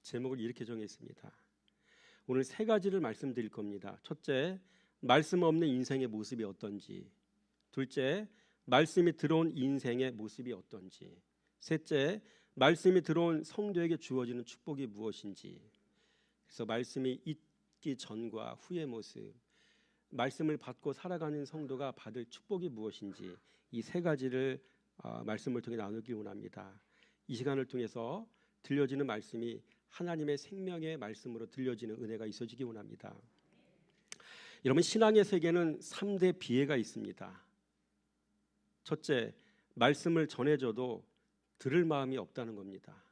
제목을 이렇게 정했습니다. 오늘 세 가지를 말씀드릴 겁니다. 첫째, 말씀 없는 인생의 모습이 어떤지. 둘째, 말씀이 들어온 인생의 모습이 어떤지. 셋째, 말씀이 들어온 성도에게 주어지는 축복이 무엇인지. 그래서 말씀이 있기 전과 후의 모습, 말씀을 받고 살아가는 성도가 받을 축복이 무엇인지, 이 세 가지를 말씀을 통해 나누기 원합니다. 이 시간을 통해서 들려지는 말씀이 하나님의 생명의 말씀으로 들려지는 은혜가 있어지기 원합니다. 여러분, 신앙의 세계는 3대 비애가 있습니다. 첫째, 말씀을 전해줘도 들을 마음이 없다는 겁니다.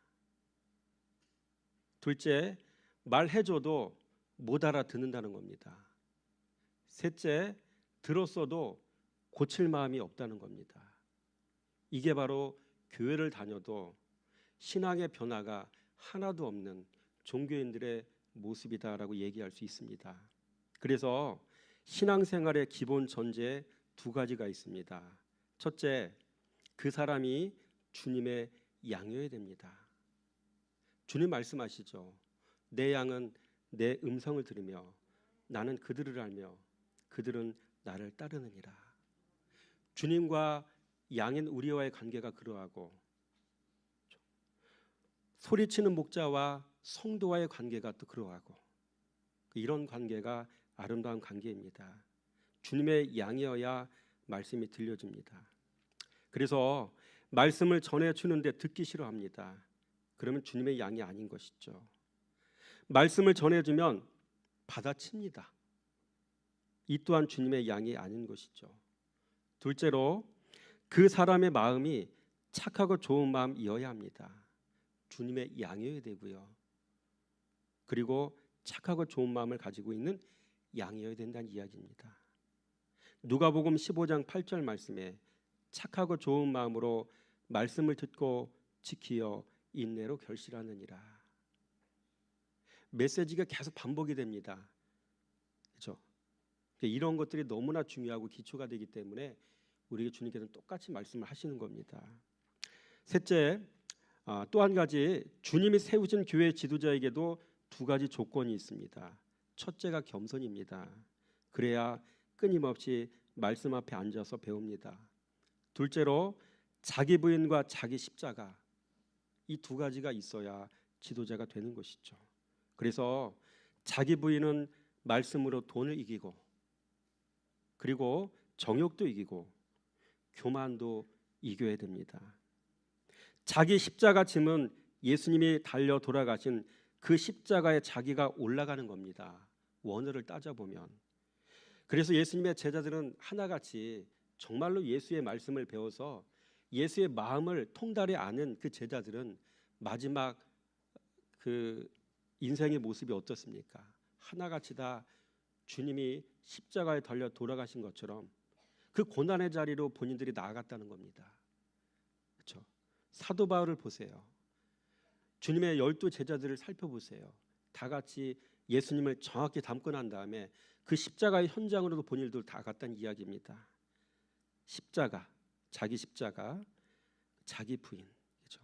둘째, 말해줘도 못 알아듣는다는 겁니다. 셋째, 들었어도 고칠 마음이 없다는 겁니다. 이게 바로 교회를 다녀도 신앙의 변화가 하나도 없는 종교인들의 모습이다라고 얘기할 수 있습니다. 그래서 신앙생활의 기본 전제에 두 가지가 있습니다. 첫째, 그 사람이 주님의 양이어야 됩니다. 주님 말씀하시죠. 내 양은 내 음성을 들으며 나는 그들을 알며 그들은 나를 따르느니라. 주님과 양인 우리와의 관계가 그러하고 소리치는 목자와 성도와의 관계가 또 그러하고, 이런 관계가 아름다운 관계입니다. 주님의 양이어야 말씀이 들려집니다. 그래서 말씀을 전해주는데 듣기 싫어합니다. 그러면 주님의 양이 아닌 것이죠. 말씀을 전해주면 받아칩니다. 이 또한 주님의 양이 아닌 것이죠. 둘째로, 그 사람의 마음이 착하고 좋은 마음이어야 합니다. 주님의 양이어야 되고요. 그리고 착하고 좋은 마음을 가지고 있는 양이어야 된다는 이야기입니다. 누가복음 15장 8절 말씀에 착하고 좋은 마음으로 말씀을 듣고 지키어 인내로 결실하느니라. 메시지가 계속 반복이 됩니다. 그렇죠? 이런 것들이 너무나 중요하고 기초가 되기 때문에 우리에게 주님께서는 똑같이 말씀을 하시는 겁니다. 셋째, 또 한 가지, 주님이 세우신 교회 지도자에게도 두 가지 조건이 있습니다. 첫째가 겸손입니다. 그래야 끊임없이 말씀 앞에 앉아서 배웁니다. 둘째로, 자기 부인과 자기 십자가, 이 두 가지가 있어야 지도자가 되는 것이죠. 그래서 자기 부인은 말씀으로 돈을 이기고, 그리고 정욕도 이기고, 교만도 이겨야 됩니다. 자기 십자가 짐은 예수님이 달려 돌아가신 그 십자가에 자기가 올라가는 겁니다. 원어를 따져보면. 그래서 예수님의 제자들은 하나같이 정말로 예수의 말씀을 배워서 예수의 마음을 통달해 아는 그 제자들은 마지막 그 인생의 모습이 어떻습니까? 하나같이 다 주님이 십자가에 달려 돌아가신 것처럼 그 고난의 자리로 본인들이 나아갔다는 겁니다. 그렇죠? 사도 바울을 보세요. 주님의 12 제자들을 살펴보세요. 다 같이 예수님을 정확히 닮고 난 다음에 그 십자가의 현장으로도 본인들 다 갔다는 이야기입니다. 십자가, 자기 십자가, 자기 부인. 그렇죠?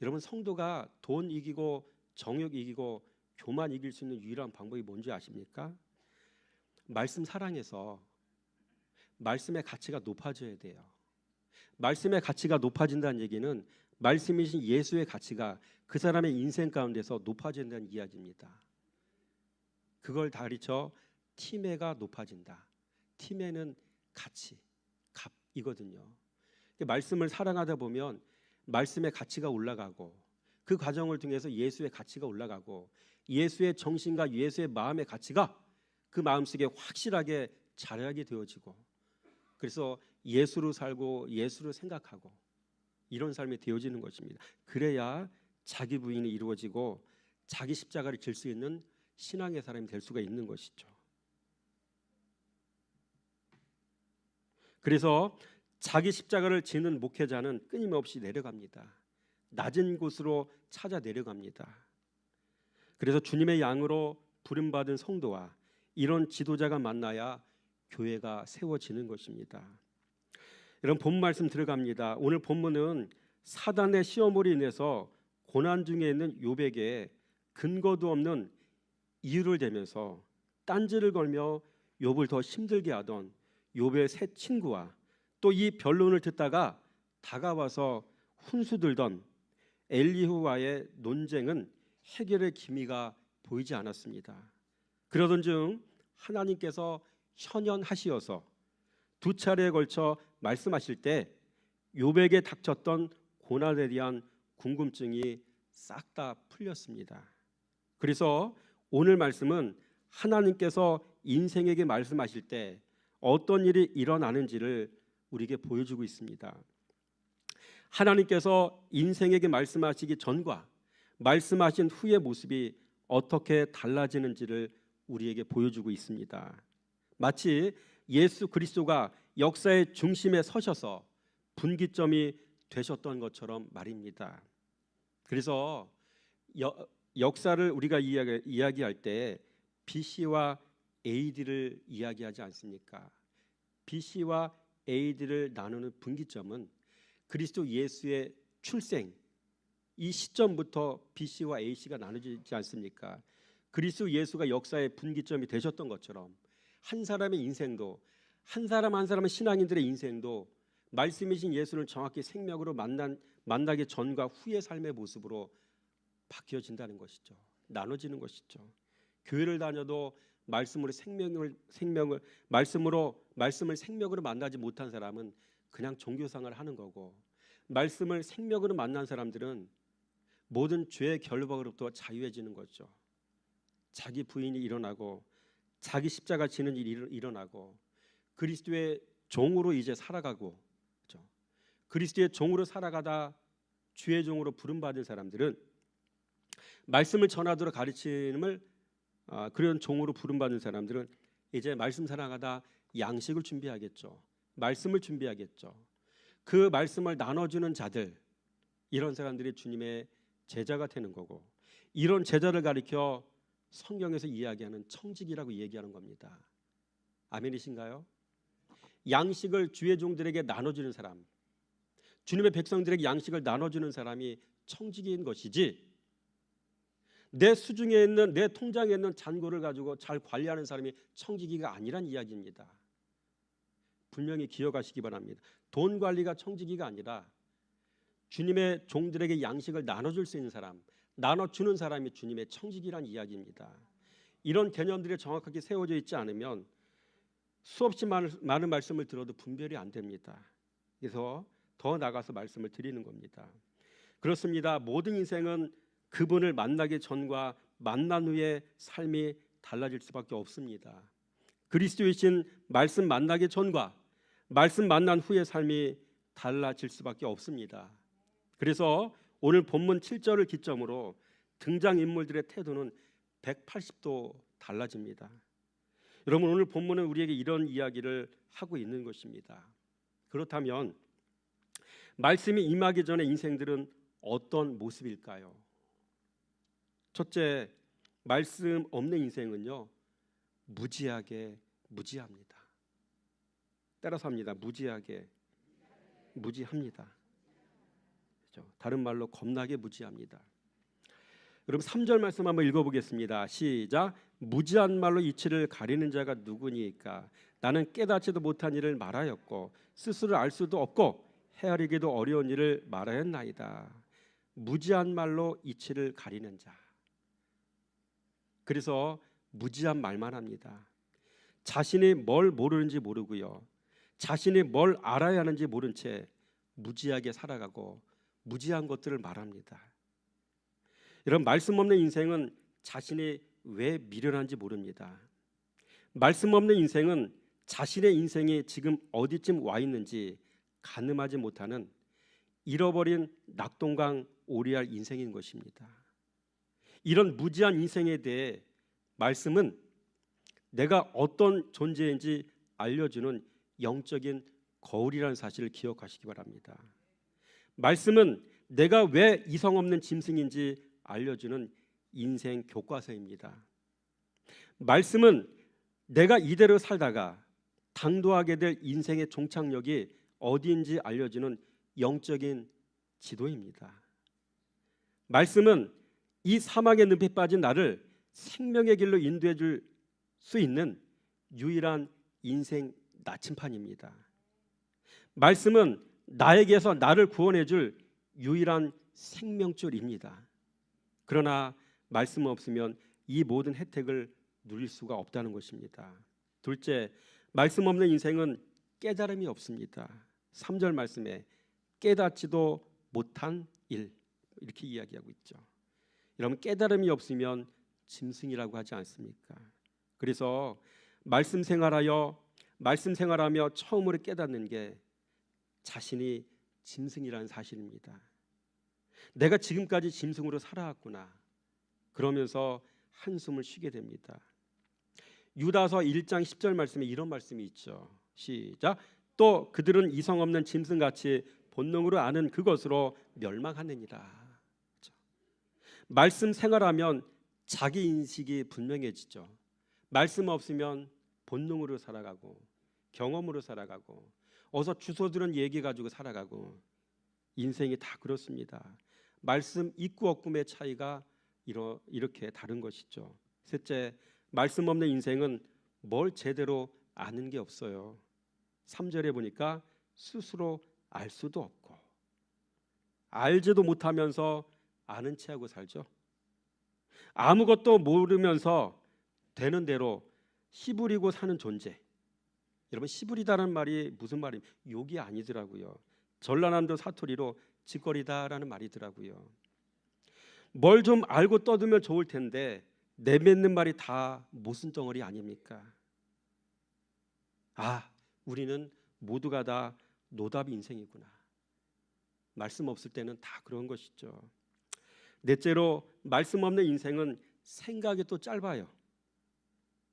여러분, 성도가 돈 이기고 정욕 이기고 교만 이길 수 있는 유일한 방법이 뭔지 아십니까? 말씀 사랑해서 말씀의 가치가 높아져야 돼요. 말씀의 가치가 높아진다는 얘기는 말씀이신 예수의 가치가 그 사람의 인생 가운데서 높아진다는 이야기입니다. 그걸 가르쳐 티메가 높아진다. 티메는 가치, 값이거든요. 말씀을 사랑하다 보면 말씀의 가치가 올라가고, 그 과정을 통해서 예수의 가치가 올라가고, 예수의 정신과 예수의 마음의 가치가 그 마음속에 확실하게 자라게 되어지고, 그래서 예수로 살고 예수를 생각하고 이런 삶이 되어지는 것입니다. 그래야 자기 부인이 이루어지고 자기 십자가를 질 수 있는 신앙의 사람이 될 수가 있는 것이죠. 그래서 자기 십자가를 지는 목회자는 끊임없이 내려갑니다. 낮은 곳으로 찾아 내려갑니다. 그래서 주님의 양으로 부름받은 성도와 이런 지도자가 만나야 교회가 세워지는 것입니다. 여러분, 본 말씀 들어갑니다. 오늘 본문은 사단의 시험으로 인해서 고난 중에 있는 욥에게 근거도 없는 이유를 대면서 딴지를 걸며 욥을 더 힘들게 하던 욥의 새 친구와 또 이 변론을 듣다가 다가와서 훈수들던 엘리후와의 논쟁은 해결의 기미가 보이지 않았습니다. 그러던 중 하나님께서 현현하시어서 두 차례에 걸쳐 말씀하실 때 욥에게 닥쳤던 고난에 대한 궁금증이 싹 다 풀렸습니다. 그래서 오늘 말씀은 하나님께서 인생에게 말씀하실 때 어떤 일이 일어나는지를 우리에게 보여주고 있습니다. 하나님께서 인생에게 말씀하시기 전과 말씀하신 후의 모습이 어떻게 달라지는지를 우리에게 보여주고 있습니다. 마치 예수 그리스도가 역사의 중심에 서셔서 분기점이 되셨던 것처럼 말입니다. 그래서 역사를 우리가 이야기할 때 BC와 AD를 이야기하지 않습니까? BC와 AD를 나누는 분기점은 그리스도 예수의 출생, 이 시점부터 BC와 AC가 나눠지지 않습니까? 그리스도 예수가 역사의 분기점이 되셨던 것처럼 한 사람의 인생도, 한 사람 한 사람의 신앙인들의 인생도 말씀이신 예수를 정확히 생명으로 만나기 전과 후의 삶의 모습으로 바뀌어진다는 것이죠. 나눠지는 것이죠. 교회를 다녀도 말씀을 생명으로 만나지 못한 사람은 그냥 종교생활을 하는 거고, 말씀을 생명으로 만난 사람들은 모든 죄의 결박으로부터 자유해지는 거죠. 자기 부인이 일어나고 자기 십자가 지는 일이 일어나고 그리스도의 종으로 이제 살아가고, 그렇죠? 그리스도의 종으로 살아가다 주의 종으로 부름받은 사람들은 말씀을 전하도록 가르침을 그런 종으로 부름받은 사람들은 이제 말씀 살아가다 양식을 준비하겠죠. 말씀을 준비하겠죠. 그 말씀을 나눠주는 자들, 이런 사람들이 주님의 제자가 되는 거고, 이런 제자를 가리켜 성경에서 이야기하는 청직이라고 얘기하는 겁니다. 아멘이신가요? 양식을 주의 종들에게 나눠주는 사람, 주님의 백성들에게 양식을 나눠주는 사람이 청직인 것이지, 내 수중에 있는, 내 통장에 있는 잔고를 가지고 잘 관리하는 사람이 청지기가 아니란 이야기입니다. 분명히 기억하시기 바랍니다. 돈 관리가 청지기가 아니라 주님의 종들에게 양식을 나눠줄 수 있는 사람, 나눠주는 사람이 주님의 청지기란 이야기입니다. 이런 개념들이 정확하게 세워져 있지 않으면 수없이 많은 말씀을 들어도 분별이 안 됩니다. 그래서 더 나가서 말씀을 드리는 겁니다. 그렇습니다. 모든 인생은 그분을 만나기 전과 만난 후의 삶이 달라질 수밖에 없습니다. 그리스도이신 말씀 만나기 전과 말씀 만난 후의 삶이 달라질 수밖에 없습니다. 그래서 오늘 본문 7절을 기점으로 등장인물들의 태도는 180도 달라집니다. 여러분, 오늘 본문은 우리에게 이런 이야기를 하고 있는 것입니다. 그렇다면 말씀이 임하기 전에 인생들은 어떤 모습일까요? 첫째, 말씀 없는 인생은요, 무지합니다. 따라서 합니다. 무지합니다. 그렇죠? 다른 말로 겁나게 무지합니다. 여러분 3절 말씀 한번 읽어보겠습니다. 시작. 무지한 말로 이치를 가리는 자가 누구니까? 나는 깨닫지도 못한 일을 말하였고 스스로 알 수도 없고 헤아리기도 어려운 일을 말하였나이다. 무지한 말로 이치를 가리는 자. 그래서 무지한 말만 합니다. 자신이 뭘 모르는지 모르고요, 자신이 뭘 알아야 하는지 모른 채 무지하게 살아가고 무지한 것들을 말합니다. 이런 말씀 없는 인생은 자신이 왜 미련한지 모릅니다. 말씀 없는 인생은 자신의 인생이 지금 어디쯤 와 있는지 가늠하지 못하는 잃어버린 낙동강 오리알 인생인 것입니다. 이런 무지한 인생에 대해 말씀은 내가 어떤 존재인지 알려주는 영적인 거울이라는 사실을 기억하시기 바랍니다. 말씀은 내가 왜 이성 없는 짐승인지 알려주는 인생 교과서입니다. 말씀은 내가 이대로 살다가 당도하게 될 인생의 종착역이 어디인지 알려주는 영적인 지도입니다. 말씀은 이 사망의 늪에 빠진 나를 생명의 길로 인도해 줄 수 있는 유일한 인생 나침판입니다. 말씀은 나에게서 나를 구원해 줄 유일한 생명줄입니다. 그러나 말씀 없으면 이 모든 혜택을 누릴 수가 없다는 것입니다. 둘째, 말씀 없는 인생은 깨달음이 없습니다. 3절 말씀에 깨닫지도 못한 일, 이렇게 이야기하고 있죠. 여러분, 깨달음이 없으면 짐승이라고 하지 않습니까? 그래서 말씀 생활하며 처음으로 깨닫는 게 자신이 짐승이라는 사실입니다. 내가 지금까지 짐승으로 살아왔구나. 그러면서 한숨을 쉬게 됩니다. 유다서 1장 10절 말씀에 이런 말씀이 있죠. 시작. 또 그들은 이성 없는 짐승같이 본능으로 아는 그것으로 멸망하느니라. 그렇죠? 말씀 생활하면 자기 인식이 분명해지죠. 말씀 없으면 본능으로 살아가고 경험으로 살아가고 어서 주워 들은 얘기 가지고 살아가고 인생이 다 그렇습니다. 말씀 있고 없음의 차이가 이렇게 다른 것이죠. 셋째, 말씀 없는 인생은 뭘 제대로 아는 게 없어요. 3절에 보니까 스스로 알 수도 없고 알지도 못하면서 아는 체하고 살죠. 아무것도 모르면서 되는 대로 씨부리고 사는 존재. 여러분, 씨부리다라는 말이 무슨 말입니까? 욕이 아니더라고요. 전라남도 사투리로 짓거리다라는 말이더라고요. 뭘 좀 알고 떠들면 좋을 텐데 내뱉는 말이 다 모순덩어리 아닙니까? 우리는 모두가 다 노답 인생이구나. 말씀 없을 때는 다 그런 것이죠. 넷째로, 말씀 없는 인생은 생각이 또 짧아요.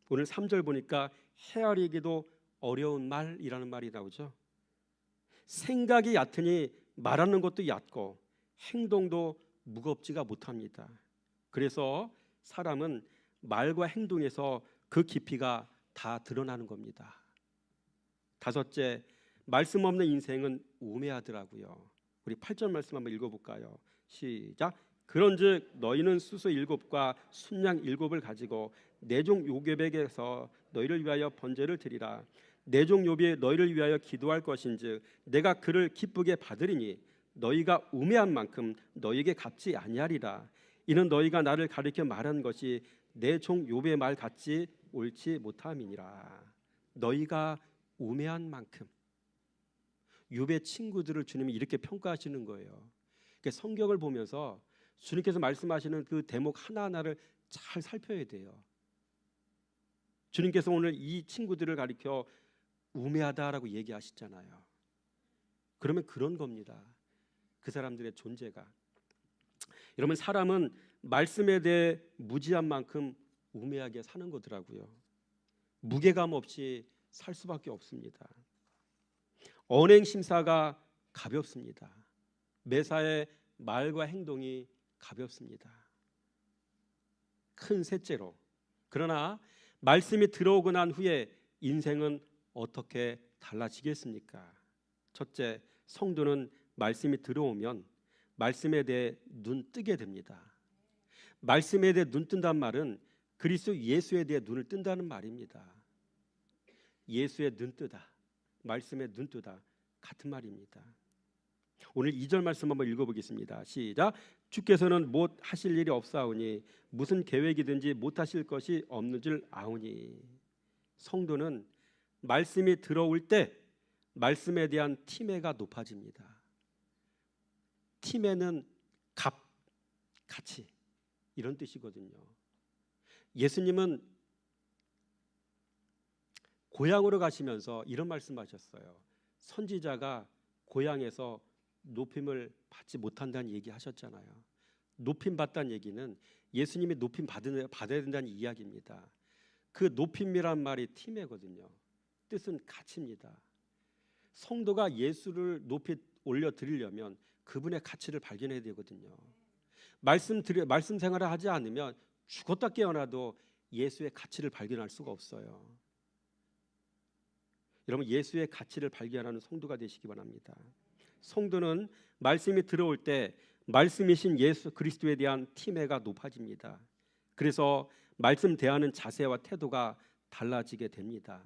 오늘 3절 보니까 헤아리기도 어려운 말이라는 말이 나오죠. 생각이 얕으니 말하는 것도 얕고 행동도 무겁지가 못합니다. 그래서 사람은 말과 행동에서 그 깊이가 다 드러나는 겁니다. 다섯째, 말씀 없는 인생은 우매하더라고요. 우리 8절 말씀 한번 읽어볼까요? 시작. 그런즉 너희는 수소 7과 순양 7을 가지고 내 종 요괴백에서 너희를 위하여 번제를 드리라. 내 종 욥이 너희를 위하여 기도할 것인즉 내가 그를 기쁘게 받으리니 너희가 우매한 만큼 너희에게 갚지 아니하리라. 이는 너희가 나를 가리켜 말한 것이 내 종 욥의 말 같지 옳지 못함이니라. 너희가 우매한 만큼. 욥의 친구들을 주님이 이렇게 평가하시는 거예요. 그러니까 성경을 보면서 주님께서 말씀하시는 그 대목 하나하나를 잘 살펴야 돼요. 주님께서 오늘 이 친구들을 가리켜 우매하다라고 얘기하시잖아요. 그러면 그런 겁니다. 그 사람들의 존재가. 여러분, 사람은 말씀에 대해 무지한 만큼 우매하게 사는 거더라고요. 무게감 없이 살 수밖에 없습니다. 언행 심사가 가볍습니다. 매사에 말과 행동이 가볍습니다. 큰 셋째로, 그러나 말씀이 들어오고 난 후에 인생은 어떻게 달라지겠습니까? 첫째, 성도는 말씀이 들어오면 말씀에 대해 눈 뜨게 됩니다. 말씀에 대해 눈 뜬다는 말은 그리스도 예수에 대해 눈을 뜬다는 말입니다. 예수의 눈 뜨다, 말씀에 눈 뜨다 같은 말입니다. 오늘 2절 말씀 한번 읽어보겠습니다. 시작. 주께서는 못 하실 일이 없사오니 무슨 계획이든지 못 하실 것이 없는 줄 아오니. 성도는 말씀이 들어올 때 말씀에 대한 티매가 높아집니다. 티매는 가치 이런 뜻이거든요. 예수님은 고향으로 가시면서 이런 말씀하셨어요. 선지자가 고향에서 높임을 받지 못한다는 얘기하셨잖아요. 높임 받다는 얘기는 예수님이 높임 받아야 된다는 이야기입니다. 그 높임이란 말이 티매거든요. 뜻은 가치입니다. 성도가 예수를 높이 올려 드리려면 그분의 가치를 발견해야 되거든요. 말씀 생활을 하지 않으면 죽었다 깨어나도 예수의 가치를 발견할 수가 없어요. 여러분, 예수의 가치를 발견하는 성도가 되시기 바랍니다. 성도는 말씀이 들어올 때 말씀이신 예수 그리스도에 대한 팀애가 높아집니다. 그래서 말씀 대하는 자세와 태도가 달라지게 됩니다.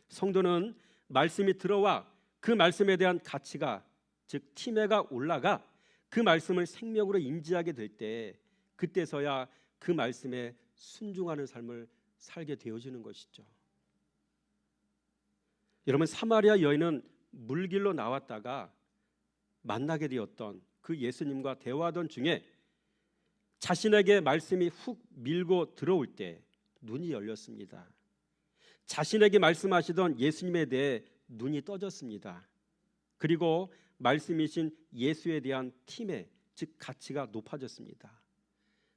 성도는 말씀이 들어와 그 말씀에 대한 가치가, 즉 팀애가 올라가 그 말씀을 생명으로 임재하게 될 때, 그때서야 그 말씀에 순종하는 삶을 살게 되어지는 것이죠. 여러분, 사마리아 여인은 물길로 나왔다가 만나게 되었던 그 예수님과 대화하던 중에 자신에게 말씀이 훅 밀고 들어올 때 눈이 열렸습니다. 자신에게 말씀하시던 예수님에 대해 눈이 떠졌습니다. 그리고 말씀이신 예수에 대한 팀의, 즉 가치가 높아졌습니다.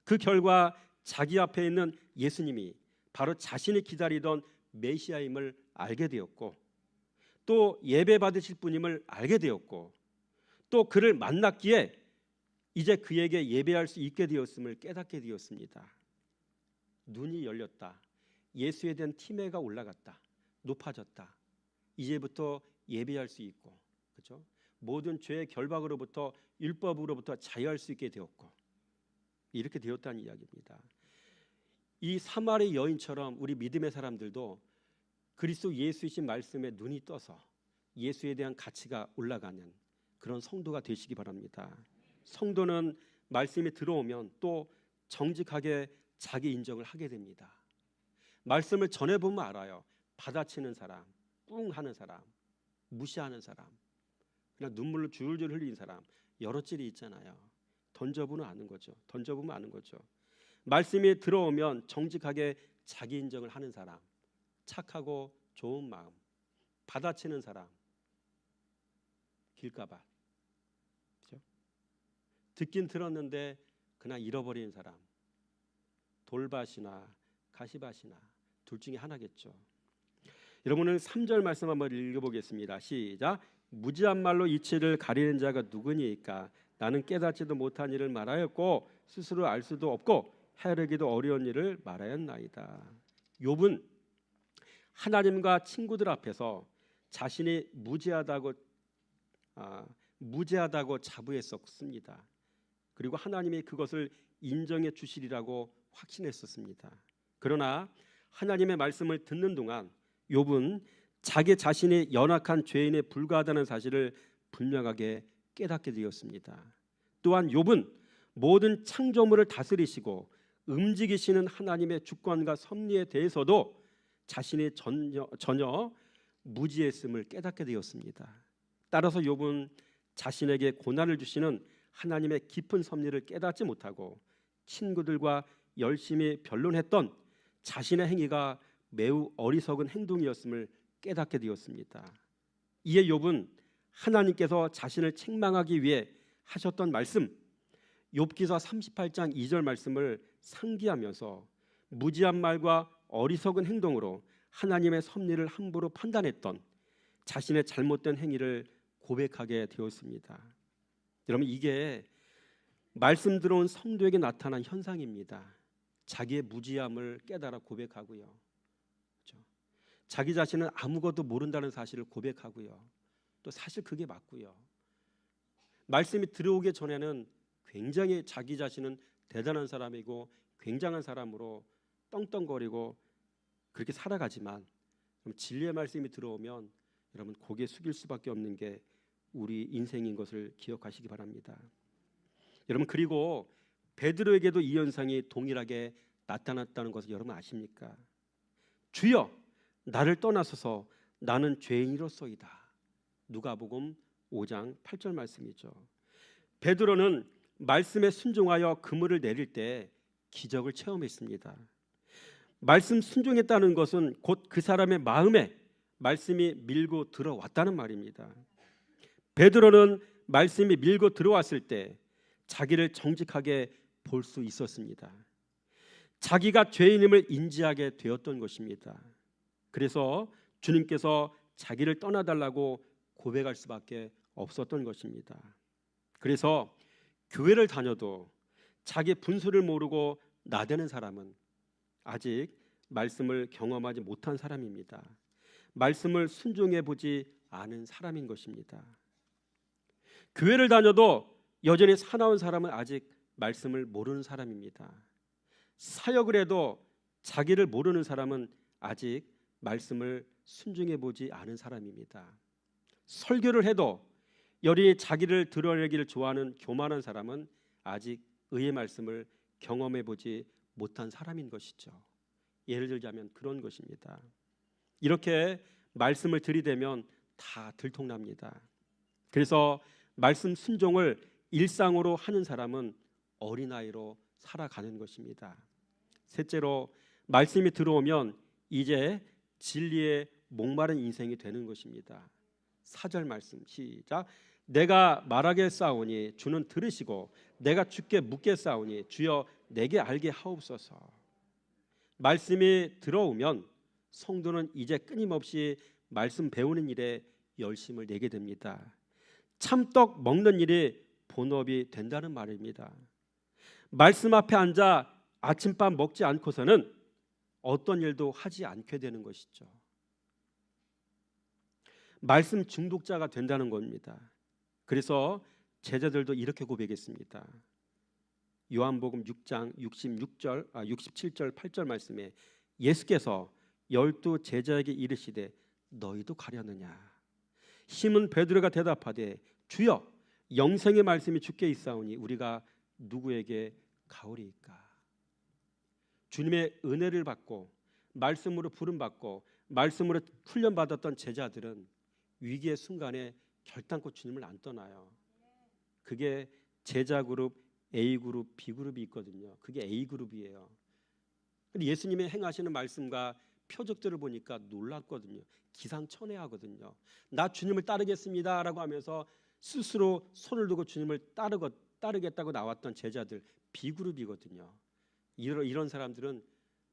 그 결과 자기 앞에 있는 예수님이 바로 자신이 기다리던 메시아임을 알게 되었고, 또 예배 받으실 분임을 알게 되었고, 또 그를 만났기에 이제 그에게 예배할 수 있게 되었음을 깨닫게 되었습니다. 눈이 열렸다. 예수에 대한 팀애가 올라갔다. 높아졌다. 이제부터 예배할 수 있고, 그렇죠? 모든 죄의 결박으로부터, 율법으로부터 자유할 수 있게 되었고, 이렇게 되었다는 이야기입니다. 이 사마리 여인처럼 우리 믿음의 사람들도 그리스도 예수이신 말씀에 눈이 떠서 예수에 대한 가치가 올라가는 그런 성도가 되시기 바랍니다. 성도는 말씀이 들어오면 또 정직하게 자기 인정을 하게 됩니다. 말씀을 전해보면 알아요. 받아치는 사람, 뿡 하는 사람, 무시하는 사람, 그냥 눈물로 줄줄 흘리는 사람, 여러 찔이 있잖아요. 던져보면 아는 거죠. 던져보면 아는 거죠. 말씀이 들어오면 정직하게 자기 인정을 하는 사람, 착하고 좋은 마음, 받아치는 사람, 길가밭, 그렇죠? 듣긴 들었는데 그냥 잃어버리는 사람, 돌밭이나 가시밭이나 둘 중에 하나겠죠. 여러분은 3절 말씀 한번 읽어보겠습니다. 시작. 무지한 말로 이치를 가리는 자가 누구니까? 나는 깨닫지도 못한 일을 말하였고 스스로 알 수도 없고 헤아리기도 어려운 일을 말하였나이다. 욥은 하나님과 친구들 앞에서 자신이 무죄하다고 자부했었습니다. 그리고 하나님이 그것을 인정해 주시리라고 확신했었습니다. 그러나 하나님의 말씀을 듣는 동안 욥은 자기 자신이 연약한 죄인에 불과하다는 사실을 분명하게 깨닫게 되었습니다. 또한 욥은 모든 창조물을 다스리시고 움직이시는 하나님의 주권과 섭리에 대해서도 자신이 전혀 무지했음을 깨닫게 되었습니다. 따라서 욥은 자신에게 고난을 주시는 하나님의 깊은 섭리를 깨닫지 못하고 친구들과 열심히 변론했던 자신의 행위가 매우 어리석은 행동이었음을 깨닫게 되었습니다. 이에 욥은 하나님께서 자신을 책망하기 위해 하셨던 말씀, 욥기서 38장 2절 말씀을 상기하면서 무지한 말과 어리석은 행동으로 하나님의 섭리를 함부로 판단했던 자신의 잘못된 행위를 고백하게 되었습니다. 여러분, 이게 말씀 들어온 성도에게 나타난 현상입니다. 자기의 무지함을 깨달아 고백하고요, 그렇죠? 자기 자신은 아무것도 모른다는 사실을 고백하고요, 또 사실 그게 맞고요. 말씀이 들어오기 전에는 굉장히 자기 자신은 대단한 사람이고 굉장한 사람으로 떵떵거리고 그렇게 살아가지만 진리의 말씀이 들어오면 여러분 고개 숙일 수밖에 없는 게 우리 인생인 것을 기억하시기 바랍니다. 여러분, 그리고 베드로에게도 이 현상이 동일하게 나타났다는 것을 여러분 아십니까? 주여, 나를 떠나소서, 나는 죄인이로소이다. 누가복음 5장 8절 말씀이죠. 베드로는 말씀에 순종하여 그물을 내릴 때 기적을 체험했습니다. 말씀 순종했다는 것은 곧 그 사람의 마음에 말씀이 밀고 들어왔다는 말입니다. 베드로는 말씀이 밀고 들어왔을 때 자기를 정직하게 볼 수 있었습니다. 자기가 죄인임을 인지하게 되었던 것입니다. 그래서 주님께서 자기를 떠나달라고 고백할 수밖에 없었던 것입니다. 그래서 교회를 다녀도 자기 분수를 모르고 나대는 사람은 아직 말씀을 경험하지 못한 사람입니다. 말씀을 순종해 보지 않은 사람인 것입니다. 교회를 다녀도 여전히 사나운 사람은 아직 말씀을 모르는 사람입니다. 사역을 해도 자기를 모르는 사람은 아직 말씀을 순종해 보지 않은 사람입니다. 설교를 해도 여전히 자기를 드러내기를 좋아하는 교만한 사람은 아직 의의 말씀을 경험해 보지 못한 사람인 것이죠. 예를 들자면 그런 것입니다. 이렇게 말씀을 들이대면 다 들통납니다. 그래서 말씀 순종을 일상으로 하는 사람은 어린아이로 살아가는 것입니다. 셋째로, 말씀이 들어오면 이제 진리에 목마른 인생이 되는 것입니다. 4절 말씀 시작. 내가 말하겠사오니 주는 들으시고 내가 주께 묻겠사오니 주여 내게 알게 하옵소서. 말씀이 들어오면 성도는 이제 끊임없이 말씀 배우는 일에 열심을 내게 됩니다. 참떡 먹는 일이 본업이 된다는 말입니다. 말씀 앞에 앉아 아침밥 먹지 않고서는 어떤 일도 하지 않게 되는 것이죠. 말씀 중독자가 된다는 겁니다. 그래서 제자들도 이렇게 고백했습니다. 요한복음 6장 67절 8절 말씀에 예수께서 12 제자에게 이르시되 너희도 가려느냐. 시몬 베드로가 대답하되 주여 영생의 말씀이 주께 있사오니 우리가 누구에게 가오리이까. 주님의 은혜를 받고 말씀으로 부름받고 말씀으로 훈련받았던 제자들은 위기의 순간에 결단코 주님을 안 떠나요. 그게 제자 그룹 A 그룹, B 그룹이 있거든요. 그게 A 그룹이에요. 근데 예수님의 행하시는 말씀과 표적들을 보니까 놀랐거든요. 기상천외하거든요. 나 주님을 따르겠습니다라고 하면서 스스로 손을 두고 주님을 따르겠다고 나왔던 제자들 B 그룹이거든요. 이런 사람들은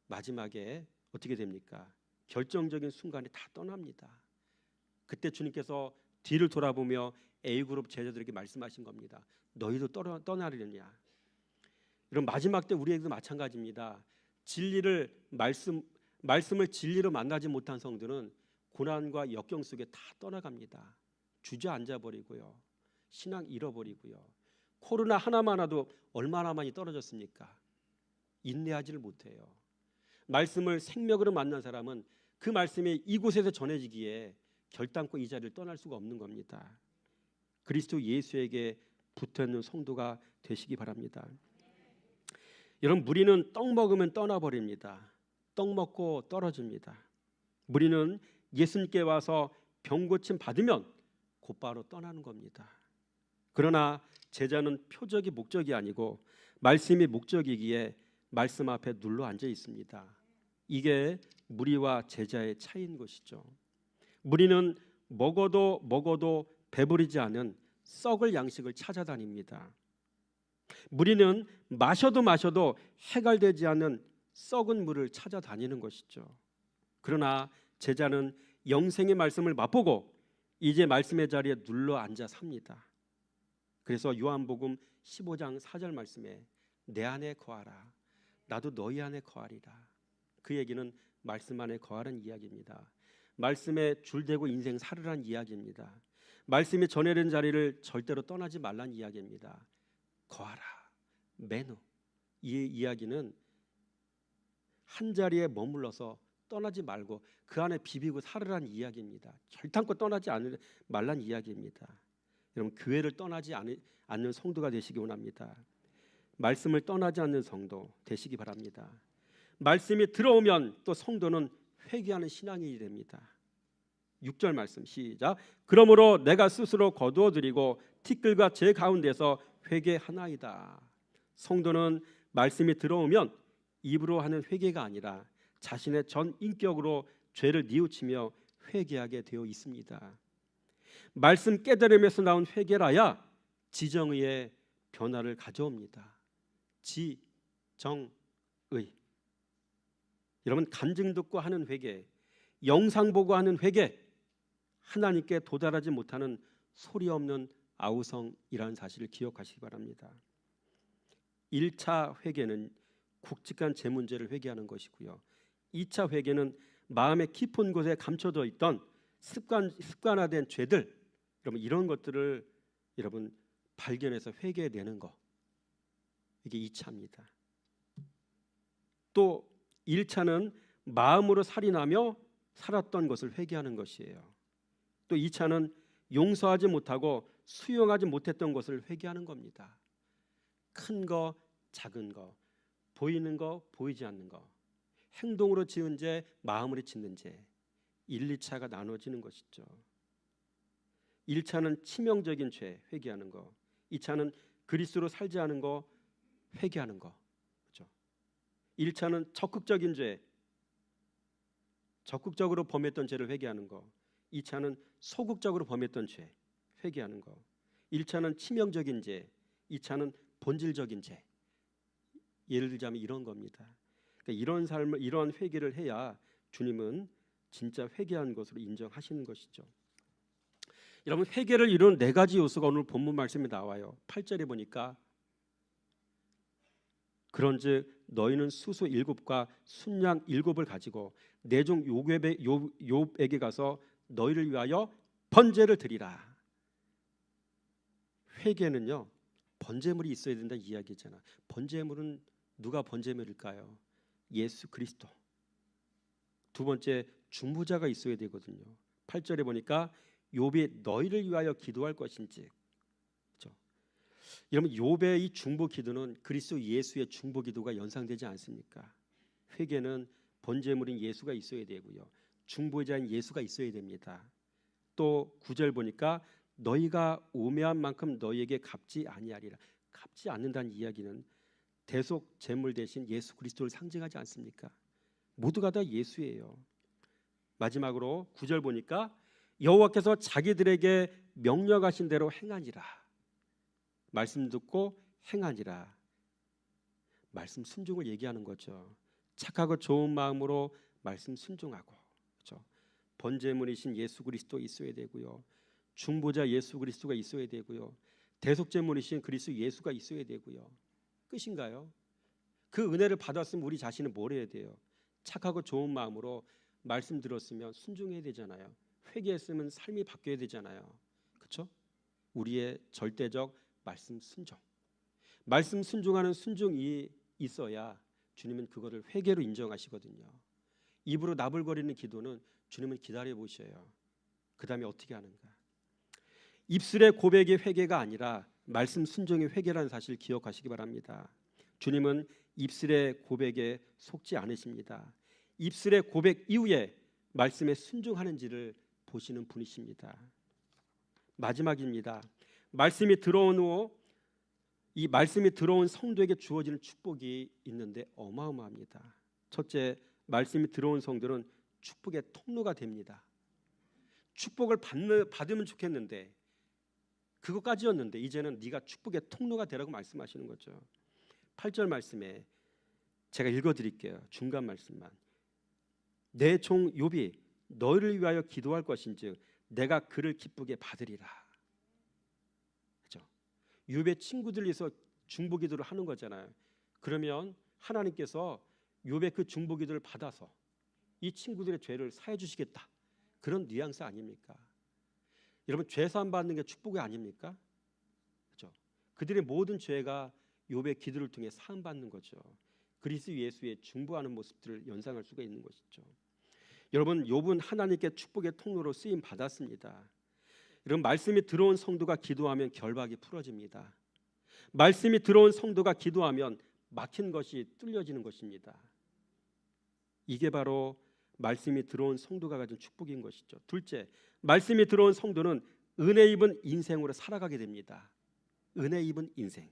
마지막에 어떻게 됩니까? 결정적인 순간에 다 떠납니다. 그때 주님께서 뒤를 돌아보며 A그룹 제자들에게 말씀하신 겁니다. 너희도 떠나려냐. 이런 마지막 때 우리에게도 마찬가지입니다. 말씀을 진리로 만나지 못한 성들은 고난과 역경 속에 다 떠나갑니다. 주저앉아 버리고요. 신앙 잃어버리고요. 코로나 하나만 와도 얼마나 많이 떨어졌습니까? 인내하지를 못해요. 말씀을 생명으로 만난 사람은 그 말씀이 이곳에서 전해지기에 결단코 이 자리를 떠날 수가 없는 겁니다. 그리스도 예수에게 붙어있는 성도가 되시기 바랍니다. 여러분, 무리는 떡 먹으면 떠나버립니다. 떡 먹고 떨어집니다. 무리는 예수님께 와서 병 고침 받으면 곧바로 떠나는 겁니다. 그러나 제자는 표적이 목적이 아니고 말씀이 목적이기에 말씀 앞에 눌러 앉아 있습니다. 이게 무리와 제자의 차이인 것이죠. 무리는 먹어도 배부르지 않은 썩을 양식을 찾아다닙니다. 무리는 마셔도 해갈되지 않는 썩은 물을 찾아다니는 것이죠. 그러나 제자는 영생의 말씀을 맛보고 이제 말씀의 자리에 눌러 앉아 삽니다. 그래서 요한복음 15장 4절 말씀에 내 안에 거하라 나도 너희 안에 거하리라. 그 얘기는 말씀 안에 거하는 이야기입니다. 말씀에 줄대고 인생 살으란 이야기입니다. 말씀이 전해진 자리를 절대로 떠나지 말란 이야기입니다. 거하라, 매너. 이 이야기는 한 자리에 머물러서 떠나지 말고 그 안에 비비고 살으란 이야기입니다. 결단코 떠나지 말란 이야기입니다. 여러분, 교회를 떠나지 않는 성도가 되시기 원합니다. 말씀을 떠나지 않는 성도 되시기 바랍니다. 말씀이 들어오면 또 성도는 회개하는 신앙인이 됩니다. 6절 말씀 시작. 그러므로 내가 스스로 거두어드리고 티끌과 제 가운데서 회개하나이다. 성도는 말씀이 들어오면 입으로 하는 회개가 아니라 자신의 전 인격으로 죄를 뉘우치며 회개하게 되어 있습니다. 말씀 깨달음에서 나온 회개라야 지정의의 변화를 가져옵니다. 지정의. 여러분, 간증 듣고 하는 회개, 영상 보고 하는 회개, 하나님께 도달하지 못하는 소리 없는 아우성이라는 사실을 기억하시기 바랍니다. 1차 회개는 굵직한 제 문제를 회개하는 것이고요. 2차 회개는 마음의 깊은 곳에 감춰져 있던 습관화된 죄들, 여러분 이런 것들을 여러분 발견해서 회개해내는 거, 이게 2차입니다. 또 1차는 마음으로 살인하며 살았던 것을 회개하는 것이에요. 또 2차는 용서하지 못하고 수용하지 못했던 것을 회개하는 겁니다. 큰 거, 작은 거, 보이는 거, 보이지 않는 거, 행동으로 지은 죄, 마음으로 짓는 죄, 1, 2차가 나눠지는 것이죠. 1차는 치명적인 죄 회개하는 거, 2차는 그리스도로 살지 않은 거 회개하는 거. 그렇죠? 1차는 적극적인 죄, 적극적으로 범했던 죄를 회개하는 거, 2차는 소극적으로 범했던 죄 회개하는 거. 1차는 치명적인 죄, 2차는 본질적인 죄. 예를 들자면 이런 겁니다. 그러니까 이런 삶을, 이런 회개를 해야 주님은 진짜 회개한 것으로 인정하시는 것이죠. 여러분, 회개를 이루는 4가지 요소가 오늘 본문 말씀에 나와요. 8절에 보니까 그런즉 너희는 수소 7과 순양 7을 가지고 내 종 욥에게 가서 너희를 위하여 번제를 드리라. 회개는요, 번제물이 있어야 된다 이야기잖아. 번제물은 누가 번제물일까요? 예수 그리스도. 두 번째, 중보자가 있어야 되거든요. 8절에 보니까 욥이 너희를 위하여 기도할 것인지. 그렇죠? 여러분, 욥의 이 중보 기도는 그리스도 예수의 중보 기도가 연상되지 않습니까? 회개는 번제물인 예수가 있어야 되고요, 중보자인 예수가 있어야 됩니다. 또 9절 보니까 너희가 우매한 만큼 너희에게 갚지 아니하리라. 갚지 않는다는 이야기는 대속 제물 대신 예수 그리스도를 상징하지 않습니까? 모두가 다 예수예요. 마지막으로 9절 보니까 여호와께서 자기들에게 명령하신 대로 행하니라. 말씀 듣고 행하니라. 말씀 순종을 얘기하는 거죠. 착하고 좋은 마음으로 말씀 순종하고, 그렇죠? 번제물이신 예수 그리스도 있어야 되고요, 중보자 예수 그리스도가 있어야 되고요, 대속제물이신 그리스도 예수가 있어야 되고요. 끝인가요? 그 은혜를 받았으면 우리 자신은 뭘 해야 돼요? 착하고 좋은 마음으로 말씀 들었으면 순종해야 되잖아요. 회개했으면 삶이 바뀌어야 되잖아요. 그렇죠? 우리의 절대적 말씀 순종, 말씀 순종하는 순종이 있어야 주님은 그거를 회개로 인정하시거든요. 입으로 나불거리는 기도는 주님은 기다려 보셔요. 그 다음에 어떻게 하는가? 입술의 고백이 회개가 아니라 말씀 순종의 회개라는 사실 기억하시기 바랍니다. 주님은 입술의 고백에 속지 않으십니다. 입술의 고백 이후에 말씀에 순종하는지를 보시는 분이십니다. 마지막입니다. 말씀이 들어온 후 이 말씀이 들어온 성도에게 주어지는 축복이 있는데 어마어마합니다. 첫째, 말씀이 들어온 성도는 축복의 통로가 됩니다. 축복을 받으면 좋겠는데, 그것까지였는데 이제는 네가 축복의 통로가 되라고 말씀하시는 거죠. 8절 말씀에 제가 읽어드릴게요. 중간 말씀만. 내 종 욥이 너희를 위하여 기도할 것인즉 내가 그를 기쁘게 받으리라. 그렇죠? 욥의 친구들에서 중보기도를 하는 거잖아요. 그러면 하나님께서 욥의 그 중보기도를 받아서 이 친구들의 죄를 사해 주시겠다, 그런 뉘앙스 아닙니까? 여러분, 죄 사함 받는 게 축복이 아닙니까? 그렇죠? 그들의 모든 죄가 욥의 기도를 통해 사함 받는 거죠. 그리스도 예수의 중보하는 모습들을 연상할 수가 있는 것이죠. 여러분, 욥은 하나님께 축복의 통로로 쓰임 받았습니다. 여러분, 말씀이 들어온 성도가 기도하면 결박이 풀어집니다. 말씀이 들어온 성도가 기도하면 막힌 것이 뚫려지는 것입니다. 이게 바로 말씀이 들어온 성도가 가진 축복인 것이죠. 둘째, 말씀이 들어온 성도는 은혜 입은 인생으로 살아가게 됩니다. 은혜 입은 인생.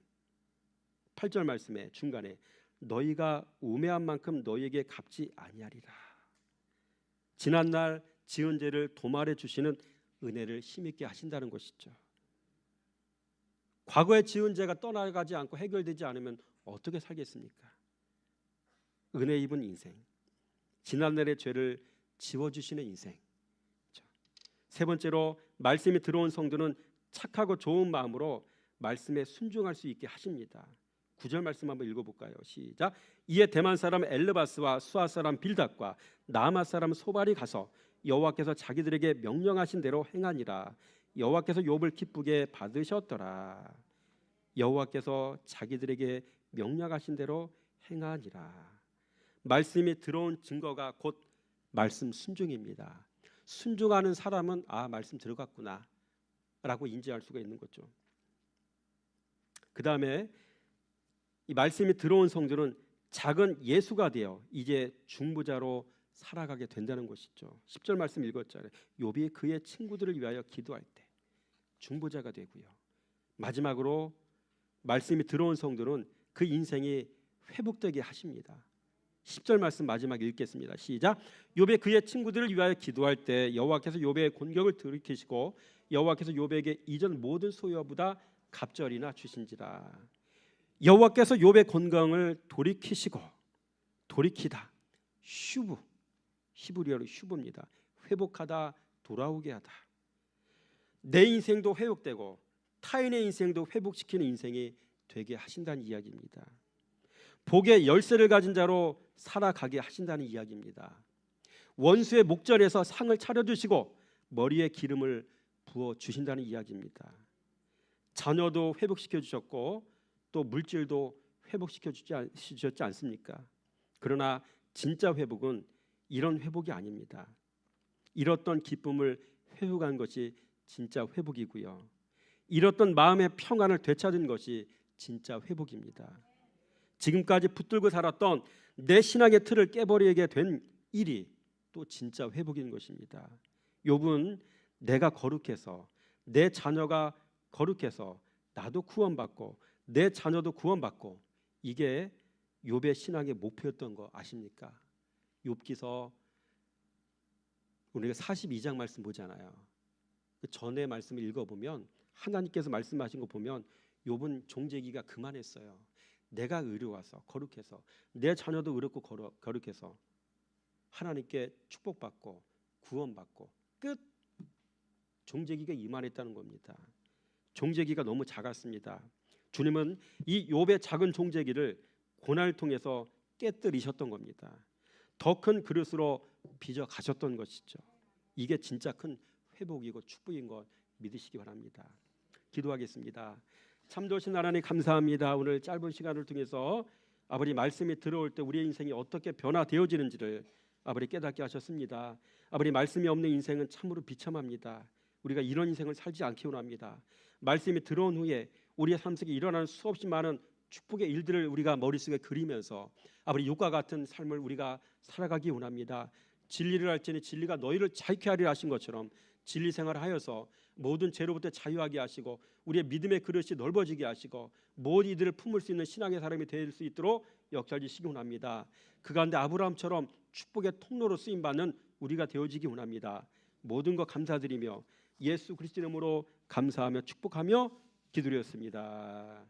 8절 말씀의 중간에 너희가 우매한 만큼 너희에게 갚지 아니하리라. 지난날 지은 죄를 도말해 주시는 은혜를 힘있게 하신다는 것이죠. 과거에 지은 죄가 떠나가지 않고 해결되지 않으면 어떻게 살겠습니까? 은혜 입은 인생, 지난날의 죄를 지워주시는 인생. 세 번째로, 말씀이 들어온 성도는 착하고 좋은 마음으로 말씀에 순종할 수 있게 하십니다. 9절 말씀 한번 읽어볼까요? 시작. 이에 대만 사람 엘르바스와 수아 사람 빌닷과 나아마 사람 소발이 가서 여호와께서 자기들에게 명령하신 대로 행하니라. 여호와께서 욥을 기쁘게 받으셨더라. 여호와께서 자기들에게 명령하신 대로 행하니라. 말씀이 들어온 증거가 곧 말씀 순종입니다. 순종하는 사람은 말씀 들어갔구나 라고 인지할 수가 있는 거죠. 그 다음에 이 말씀이 들어온 성도는 작은 예수가 되어 이제 중보자로 살아가게 된다는 것이죠. 10절 말씀 읽었잖아요. 욥이 그의 친구들을 위하여 기도할 때 중보자가 되고요. 마지막으로 말씀이 들어온 성도는 그 인생이 회복되게 하십니다. 10절 말씀 마지막 읽겠습니다. 시작. 욥이 그의 친구들을 위하여 기도할 때 여호와께서 욥의 곤경을 돌이키시고 여호와께서 욥에게 이전 모든 소유보다 갑절이나 주신지라. 여호와께서 욥의 곤경을 돌이키시고, 돌이키다, 슈브, 히브리어로 슈브입니다. 회복하다, 돌아오게 하다. 내 인생도 회복되고 타인의 인생도 회복시키는 인생이 되게 하신다는 이야기입니다. 복의 열쇠를 가진 자로 살아가게 하신다는 이야기입니다. 원수의 목전에서 상을 차려주시고 머리에 기름을 부어 주신다는 이야기입니다. 자녀도 회복시켜 주셨고 또 물질도 회복시켜 주셨지 않습니까? 그러나 진짜 회복은 이런 회복이 아닙니다. 잃었던 기쁨을 회복한 것이 진짜 회복이고요. 잃었던 마음의 평안을 되찾은 것이 진짜 회복입니다. 지금까지 붙들고 살았던 내 신앙의 틀을 깨버리게 된 일이 또 진짜 회복인 것입니다. 욥은 내가 거룩해서, 내 자녀가 거룩해서 나도 구원받고 내 자녀도 구원받고, 이게 욥의 신앙의 목표였던 거 아십니까? 욥기서 우리가 42장 말씀 보잖아요. 그 전에 말씀을 읽어보면 하나님께서 말씀하신 거 보면 욥은 종되기가 그만했어요. 내가 의로워서 거룩해서 내 자녀도 의롭고 거룩해서 하나님께 축복받고 구원받고 끝. 종되기가 이만했다는 겁니다. 종되기가 너무 작았습니다. 주님은 이 욥의 작은 종되기를 고난을 통해서 깨뜨리셨던 겁니다. 더 큰 그릇으로 빚어 가셨던 것이죠. 이게 진짜 큰 회복이고 축복인 것 믿으시기 바랍니다. 기도하겠습니다. 참 좋으신 하나님 감사합니다. 오늘 짧은 시간을 통해서 아버지 말씀이 들어올 때 우리의 인생이 어떻게 변화되어지는지를 아버지 깨닫게 하셨습니다. 아버지 말씀이 없는 인생은 참으로 비참합니다. 우리가 이런 인생을 살지 않기 원합니다. 말씀이 들어온 후에 우리의 삶 속에 일어나는 수없이 많은 축복의 일들을 우리가 머릿속에 그리면서 아버지 욥과 같은 삶을 우리가 살아가기 원합니다. 진리를 알지니 진리가 너희를 자유케 하리라 하신 것처럼 진리 생활을 하여서 모든 죄로부터 자유하게 하시고 우리의 믿음의 그릇이 넓어지게 하시고 모든 이들을 품을 수 있는 신앙의 사람이 될 수 있도록 역사하시기 원합니다. 그 가운데 아브라함처럼 축복의 통로로 쓰임받는 우리가 되어지기 원합니다. 모든 것 감사드리며 예수 그리스도 이름으로 감사하며 축복하며 기도드렸습니다.